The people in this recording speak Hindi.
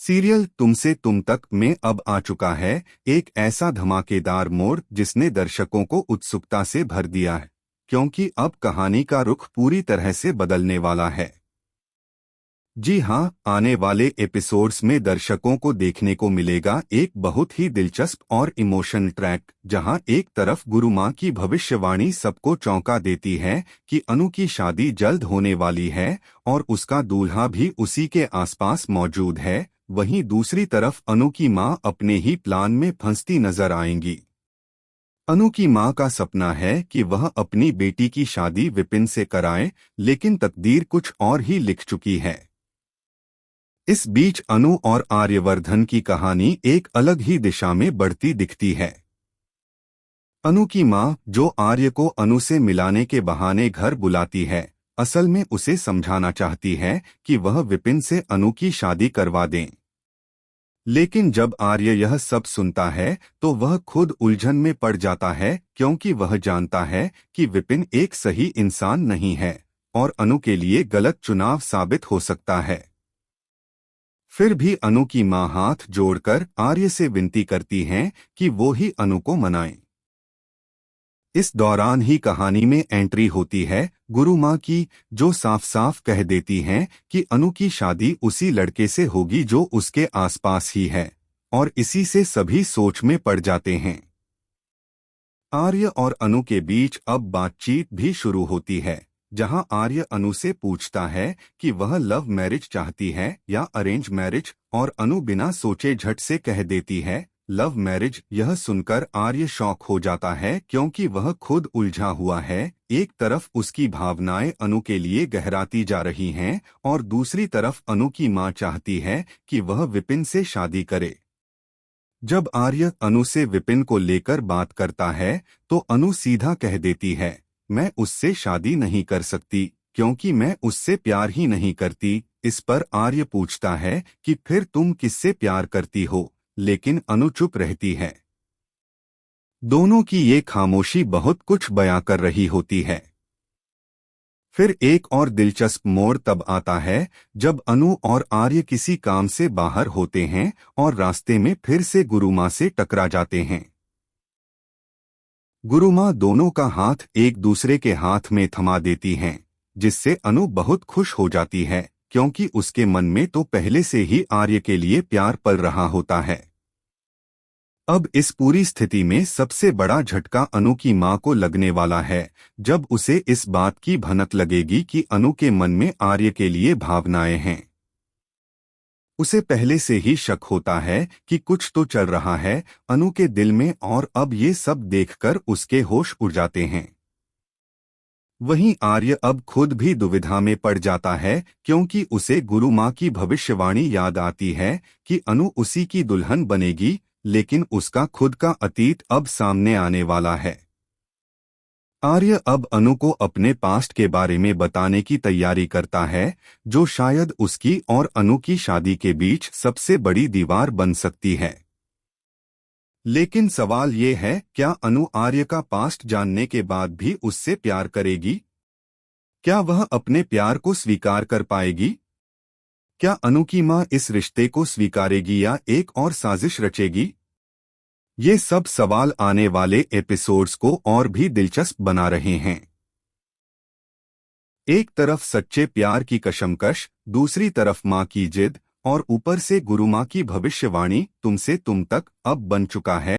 सीरियल तुमसे तुम तक में अब आ चुका है एक ऐसा धमाकेदार मोड़ जिसने दर्शकों को उत्सुकता से भर दिया है, क्योंकि अब कहानी का रुख पूरी तरह से बदलने वाला है। जी हाँ, आने वाले एपिसोड्स में दर्शकों को देखने को मिलेगा एक बहुत ही दिलचस्प और इमोशनल ट्रैक, जहां एक तरफ गुरु माँ की भविष्यवाणी सबको चौंका देती है कि अनु की शादी जल्द होने वाली है और उसका दूल्हा भी उसी के आसपास मौजूद है। वहीं दूसरी तरफ अनु की माँ अपने ही प्लान में फंसती नजर आएंगी। अनु की माँ का सपना है कि वह अपनी बेटी की शादी विपिन से कराए, लेकिन तकदीर कुछ और ही लिख चुकी है। इस बीच अनु और आर्यवर्धन की कहानी एक अलग ही दिशा में बढ़ती दिखती है। अनु की माँ, जो आर्य को अनु से मिलाने के बहाने घर बुलाती है, असल में उसे समझाना चाहती है कि वह विपिन से अनु की शादी करवा दें। लेकिन जब आर्य यह सब सुनता है तो वह खुद उलझन में पड़ जाता है, क्योंकि वह जानता है कि विपिन एक सही इंसान नहीं है और अनु के लिए गलत चुनाव साबित हो सकता है। फिर भी अनु की माँ हाथ जोड़कर आर्य से विनती करती हैं कि वो ही अनु को मनाएं। इस दौरान ही कहानी में एंट्री होती है गुरु माँ की, जो साफ साफ कह देती हैं कि अनु की शादी उसी लड़के से होगी जो उसके आसपास ही है, और इसी से सभी सोच में पड़ जाते हैं। आर्य और अनु के बीच अब बातचीत भी शुरू होती है, जहां आर्य अनु से पूछता है कि वह लव मैरिज चाहती है या अरेंज मैरिज, और अनु बिना सोचे झट से कह देती है लव मैरिज। यह सुनकर आर्य शॉक हो जाता है, क्योंकि वह खुद उलझा हुआ है। एक तरफ उसकी भावनाएं अनु के लिए गहराती जा रही हैं और दूसरी तरफ अनु की मां चाहती है कि वह विपिन से शादी करे। जब आर्य अनु से विपिन को लेकर बात करता है तो अनु सीधा कह देती है मैं उससे शादी नहीं कर सकती, क्योंकि मैं उससे प्यार ही नहीं करती। इस पर आर्य पूछता है कि फिर तुम किससे प्यार करती हो, लेकिन अनु चुप रहती है। दोनों की ये खामोशी बहुत कुछ बयां कर रही होती है। फिर एक और दिलचस्प मोड़ तब आता है जब अनु और आर्य किसी काम से बाहर होते हैं और रास्ते में फिर से गुरु माँ से टकरा जाते हैं। गुरु माँ दोनों का हाथ एक दूसरे के हाथ में थमा देती हैं, जिससे अनु बहुत खुश हो जाती है, क्योंकि उसके मन में तो पहले से ही आर्य के लिए प्यार पल रहा होता है। अब इस पूरी स्थिति में सबसे बड़ा झटका अनु की मां को लगने वाला है, जब उसे इस बात की भनक लगेगी कि अनु के मन में आर्य के लिए भावनाएं हैं। उसे पहले से ही शक होता है कि कुछ तो चल रहा है अनु के दिल में, और अब ये सब देखकर उसके होश उड़ जाते हैं। वहीं आर्य अब खुद भी दुविधा में पड़ जाता है, क्योंकि उसे गुरु माँ की भविष्यवाणी याद आती है कि अनु उसी की दुल्हन बनेगी, लेकिन उसका खुद का अतीत अब सामने आने वाला है। आर्य अब अनु को अपने पास्ट के बारे में बताने की तैयारी करता है, जो शायद उसकी और अनु की शादी के बीच सबसे बड़ी दीवार बन सकती है। लेकिन सवाल ये है, क्या अनु आर्य का पास्ट जानने के बाद भी उससे प्यार करेगी? क्या वह अपने प्यार को स्वीकार कर पाएगी? क्या अनु की मां इस रिश्ते को स्वीकारेगी या एक और साजिश रचेगी? ये सब सवाल आने वाले एपिसोड्स को और भी दिलचस्प बना रहे हैं। एक तरफ सच्चे प्यार की कशमकश, दूसरी तरफ मां की जिद, और ऊपर से गुरु माँ की भविष्यवाणी तुमसे तुम तक अब बन चुका है।